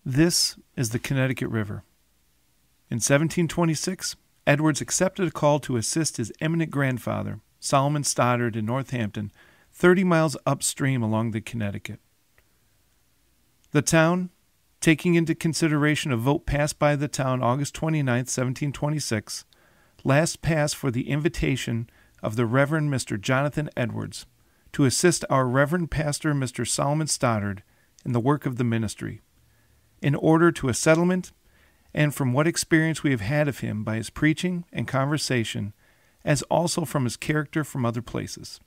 This is the Connecticut River. In 1726, Edwards accepted a call to assist his eminent grandfather, Solomon Stoddard, in Northampton, 30 miles upstream along the Connecticut. The town, taking into consideration a vote passed by the town August 29, 1726, last passed for the invitation of the Reverend Mr. Jonathan Edwards to assist our Reverend Pastor Mr. Solomon Stoddard in the work of the ministry, in order to a settlement, and from what experience we have had of him by his preaching and conversation, as also from his character from other places.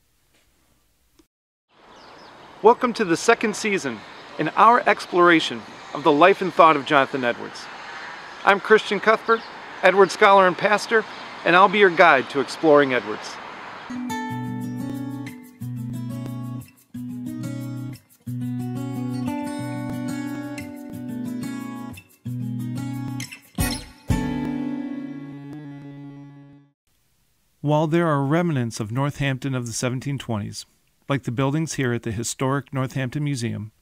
Welcome to the second season in our exploration of the life and thought of Jonathan Edwards. I'm Christian Cuthbert, Edwards scholar and pastor, and I'll be your guide to exploring Edwards. While there are remnants of Northampton of the 1720s, like the buildings here at the historic Northampton Museum,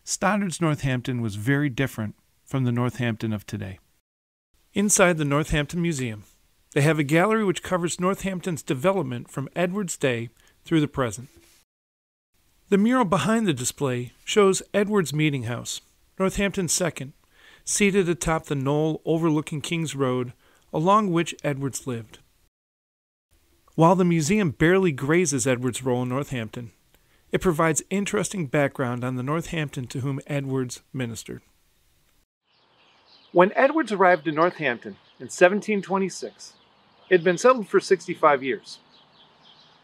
Stoddard's Northampton was very different from the Northampton of today. Inside the Northampton Museum, they have a gallery which covers Northampton's development from Edwards' day through the present. The mural behind the display shows Edwards' Meeting House, Northampton's second, seated atop the knoll overlooking King's Road, along which Edwards lived. While the museum barely grazes Edwards' role in Northampton, it provides interesting background on the Northampton to whom Edwards ministered. When Edwards arrived in Northampton in 1726, it had been settled for 65 years.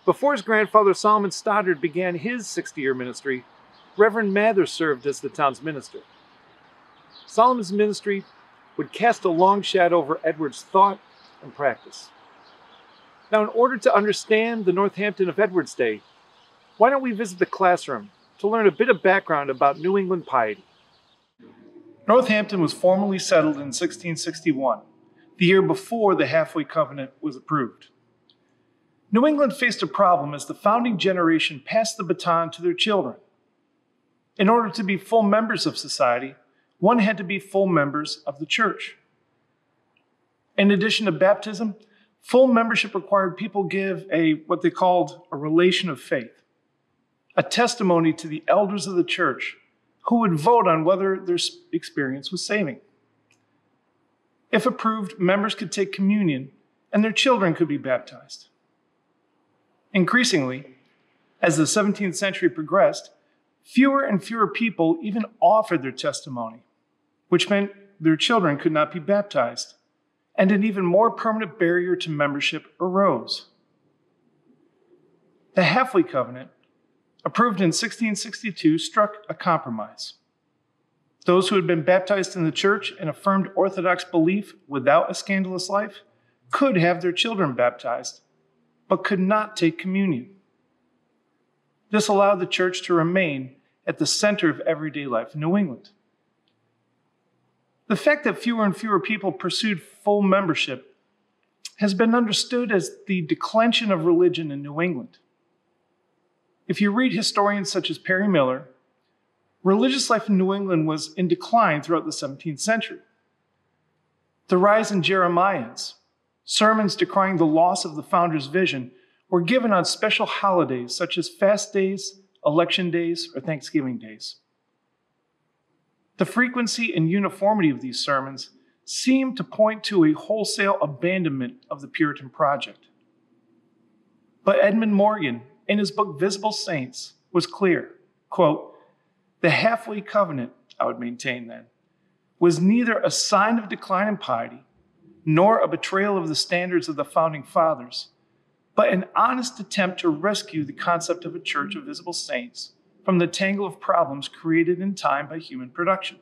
Before his grandfather Solomon Stoddard began his 60-year ministry, Reverend Mather served as the town's minister. Solomon's ministry would cast a long shadow over Edwards' thought and practice. Now, in order to understand the Northampton of Edwards' day, why don't we visit the classroom to learn a bit of background about New England piety? Northampton was formally settled in 1661, the year before the Halfway Covenant was approved. New England faced a problem as the founding generation passed the baton to their children. In order to be full members of society, one had to be full members of the church. In addition to baptism, full membership required people give what they called a relation of faith, a testimony to the elders of the church who would vote on whether their experience was saving. If approved, members could take communion and their children could be baptized. Increasingly, as the 17th century progressed, fewer and fewer people even offered their testimony, which meant their children could not be baptized, and an even more permanent barrier to membership arose. The Halfway Covenant, approved in 1662, struck a compromise. Those who had been baptized in the church and affirmed Orthodox belief without a scandalous life could have their children baptized, but could not take communion. This allowed the church to remain at the center of everyday life in New England. The fact that fewer and fewer people pursued full membership has been understood as the declension of religion in New England. If you read historians such as Perry Miller, religious life in New England was in decline throughout the 17th century. The rise in Jeremiads, sermons decrying the loss of the founder's vision, were given on special holidays such as fast days, election days, or Thanksgiving days. The frequency and uniformity of these sermons seemed to point to a wholesale abandonment of the Puritan project. But Edmund Morgan, in his book Visible Saints, was clear, quote, "The Halfway Covenant," I would maintain then, "was neither a sign of decline in piety, nor a betrayal of the standards of the founding fathers, but an honest attempt to rescue the concept of a church of visible saints from the tangle of problems created in time by human production."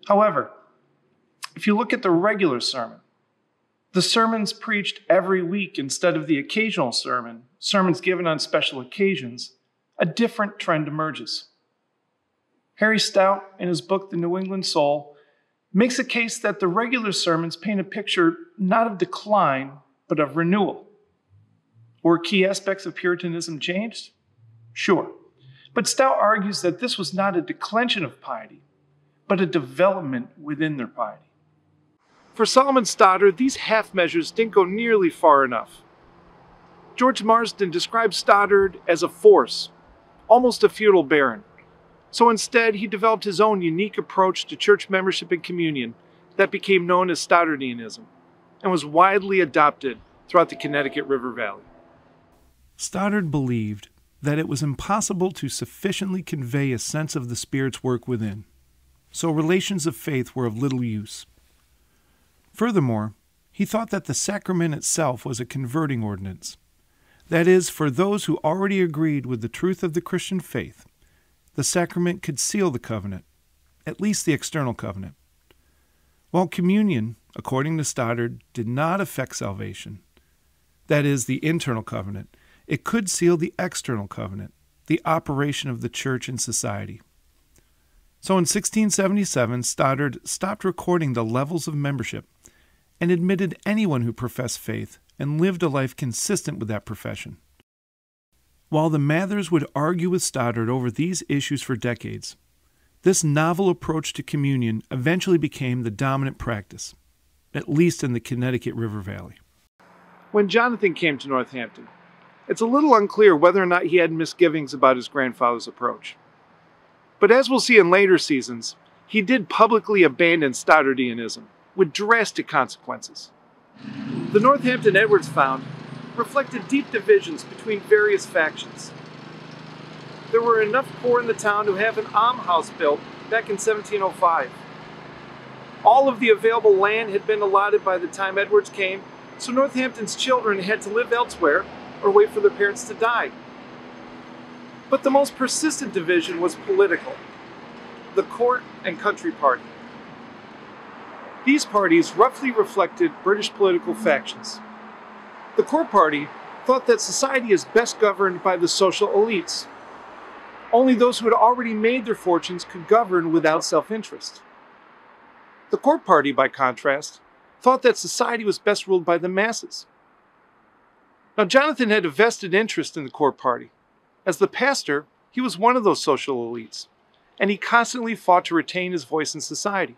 However, if you look at the regular sermon, the sermons preached every week instead of the occasional sermons given on special occasions, a different trend emerges. Harry Stout, in his book The New England Soul, makes a case that the regular sermons paint a picture not of decline, but of renewal. Were key aspects of Puritanism changed? Sure. But Stout argues that this was not a declension of piety, but a development within their piety. For Solomon Stoddard, these half measures didn't go nearly far enough. George Marsden describes Stoddard as a force, almost a feudal baron. So instead, he developed his own unique approach to church membership and communion that became known as Stoddardianism and was widely adopted throughout the Connecticut River Valley. Stoddard believed that it was impossible to sufficiently convey a sense of the Spirit's work within, so relations of faith were of little use. Furthermore, he thought that the sacrament itself was a converting ordinance. That is, for those who already agreed with the truth of the Christian faith, the sacrament could seal the covenant, at least the external covenant. While communion, according to Stoddard, did not affect salvation, that is, the internal covenant, it could seal the external covenant, the operation of the church and society. So in 1677, Stoddard stopped recording the levels of membership and admitted anyone who professed faith and lived a life consistent with that profession. While the Mathers would argue with Stoddard over these issues for decades, this novel approach to communion eventually became the dominant practice, at least in the Connecticut River Valley. When Jonathan came to Northampton, it's a little unclear whether or not he had misgivings about his grandfather's approach. But as we'll see in later seasons, he did publicly abandon Stoddardianism, with drastic consequences. The Northampton Edwards found reflected deep divisions between various factions. There were enough poor in the town to have an almshouse built back in 1705. All of the available land had been allotted by the time Edwards came, so Northampton's children had to live elsewhere or wait for their parents to die. But the most persistent division was political: the court and country party. These parties roughly reflected British political factions. The court party thought that society is best governed by the social elites. Only those who had already made their fortunes could govern without self-interest. The court party, by contrast, thought that society was best ruled by the masses. Now, Jonathan had a vested interest in the court party. As the pastor, he was one of those social elites, and he constantly fought to retain his voice in society.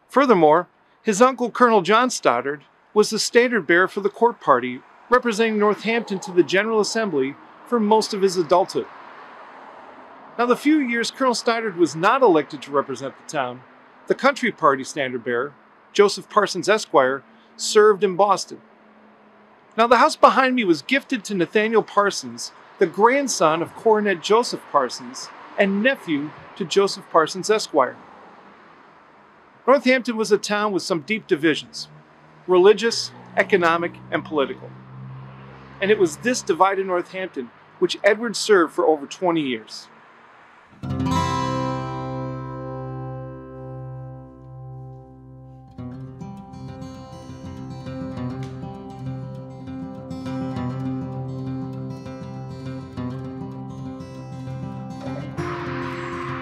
Furthermore, his uncle, Colonel John Stoddard, was the standard bearer for the court party, representing Northampton to the General Assembly for most of his adulthood. Now, the few years Colonel Stoddard was not elected to represent the town, the country party standard bearer, Joseph Parsons Esquire, served in Boston. Now, the house behind me was gifted to Nathaniel Parsons, the grandson of Coronet Joseph Parsons and nephew to Joseph Parsons Esquire. Northampton was a town with some deep divisions: religious, economic, and political. And it was this divided Northampton which Edward served for over 20 years.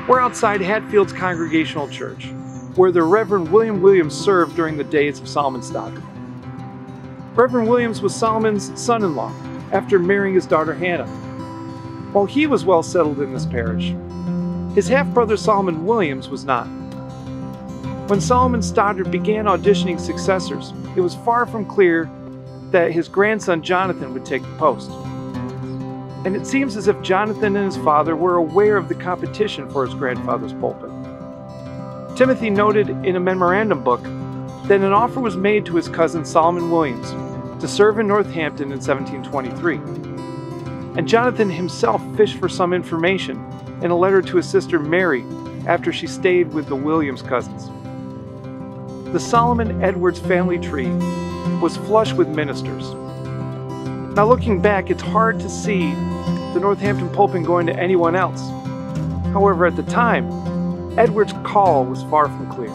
We're outside Hatfield's Congregational Church, where the Reverend William Williams served during the days of Solomon Stoddard. Reverend Williams was Solomon's son-in-law after marrying his daughter Hannah. While he was well settled in this parish, his half-brother Solomon Williams was not. When Solomon Stoddard began auditioning successors, it was far from clear that his grandson Jonathan would take the post. And it seems as if Jonathan and his father were aware of the competition for his grandfather's pulpit. Timothy noted in a memorandum book that an offer was made to his cousin Solomon Williams to serve in Northampton in 1723. And Jonathan himself fished for some information in a letter to his sister Mary after she stayed with the Williams cousins. The Solomon Edwards family tree was flush with ministers. Now, looking back, it's hard to see the Northampton pulpit going to anyone else. However, at the time, Edwards' call was far from clear.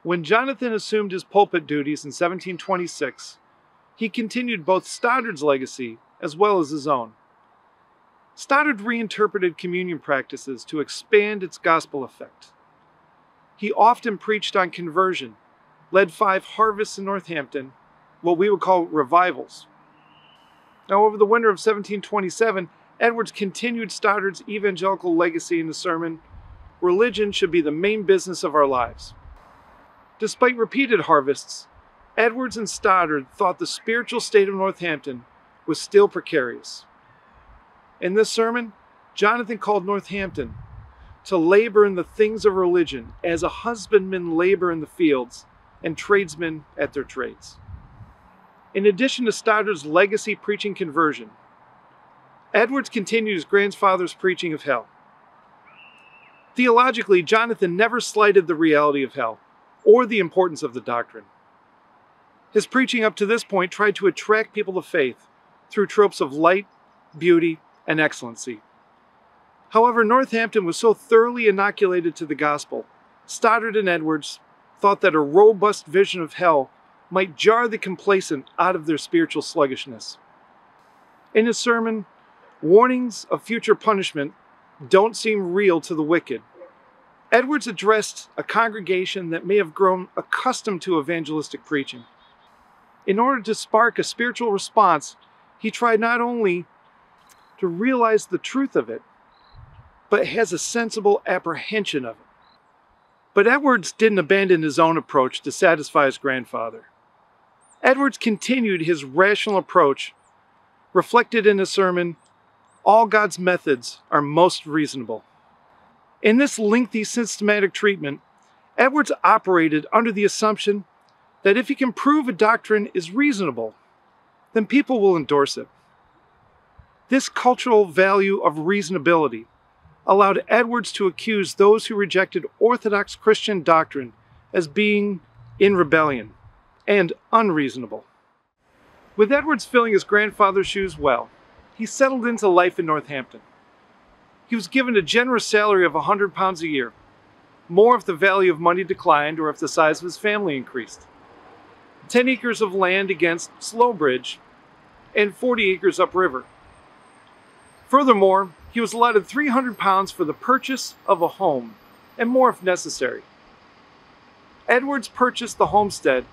When Jonathan assumed his pulpit duties in 1726, he continued both Stoddard's legacy as well as his own. Stoddard reinterpreted communion practices to expand its gospel effect. He often preached on conversion, led 5 harvests in Northampton, what we would call revivals. Now, over the winter of 1727, Edwards continued Stoddard's evangelical legacy in the sermon, "Religion should be the main business of our lives." Despite repeated harvests, Edwards and Stoddard thought the spiritual state of Northampton was still precarious. In this sermon, Jonathan called Northampton to labor in the things of religion as a husbandman labor in the fields and tradesmen at their trades. In addition to Stoddard's legacy preaching conversion, Edwards continued his grandfather's preaching of hell. Theologically, Jonathan never slighted the reality of hell or the importance of the doctrine. His preaching up to this point tried to attract people to faith through tropes of light, beauty, and excellency. However, Northampton was so thoroughly inoculated to the gospel, Stoddard and Edwards thought that a robust vision of hell might jar the complacent out of their spiritual sluggishness. In his sermon, "Warnings of Future Punishment Don't Seem Real to the Wicked," Edwards addressed a congregation that may have grown accustomed to evangelistic preaching. In order to spark a spiritual response, he tried not only to realize the truth of it, but has a sensible apprehension of it. But Edwards didn't abandon his own approach to satisfy his grandfather. Edwards continued his rational approach, reflected in his sermon, "All God's methods are most reasonable." In this lengthy systematic treatment, Edwards operated under the assumption that if he can prove a doctrine is reasonable, then people will endorse it. This cultural value of reasonability allowed Edwards to accuse those who rejected Orthodox Christian doctrine as being in rebellion and unreasonable. With Edwards filling his grandfather's shoes well, he settled into life in Northampton. He was given a generous salary of £100 a year, more if the value of money declined or if the size of his family increased. 10 acres of land against Slowbridge and 40 acres upriver. Furthermore, he was allotted £300 for the purchase of a home, and more if necessary. Edwards purchased the homestead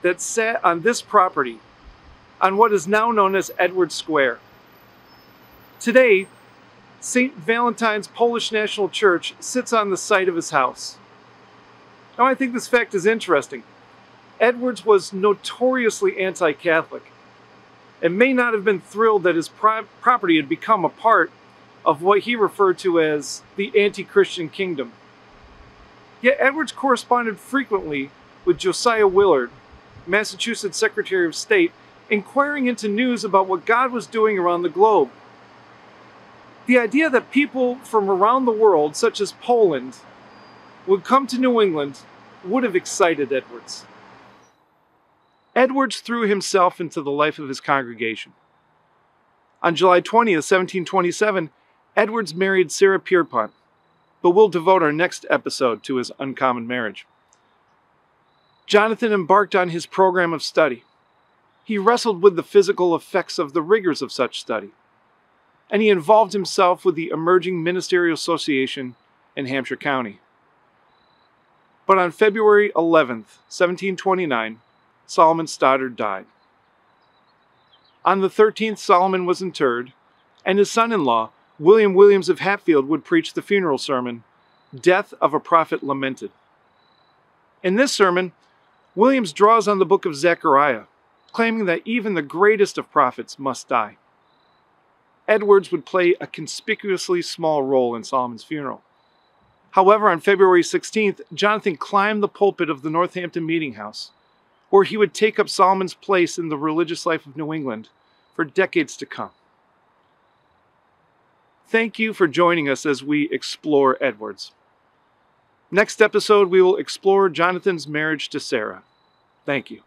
that sat on this property, on what is now known as Edwards Square. Today, St. Valentine's Polish National Church sits on the site of his house. Now, I think this fact is interesting. Edwards was notoriously anti-Catholic and may not have been thrilled that his property had become a part of what he referred to as the anti-Christian kingdom. Yet Edwards corresponded frequently with Josiah Willard, Massachusetts Secretary of State, inquiring into news about what God was doing around the globe. The idea that people from around the world, such as Poland, would come to New England would have excited Edwards. Edwards threw himself into the life of his congregation. On July 20th, 1727, Edwards married Sarah Pierpont, but we'll devote our next episode to his uncommon marriage. Jonathan embarked on his program of study. He wrestled with the physical effects of the rigors of such study, and he involved himself with the emerging ministerial association in Hampshire County. But on February 11th, 1729, Solomon Stoddard died. On the 13th, Solomon was interred, and his son-in-law, William Williams of Hatfield, would preach the funeral sermon, "Death of a Prophet Lamented." In this sermon, Williams draws on the book of Zechariah, claiming that even the greatest of prophets must die. Edwards would play a conspicuously small role in Solomon's funeral. However, on February 16th, Jonathan climbed the pulpit of the Northampton Meeting House, where he would take up Solomon's place in the religious life of New England for decades to come. Thank you for joining us as we explore Edwards. Next episode, we will explore Jonathan's marriage to Sarah. Thank you.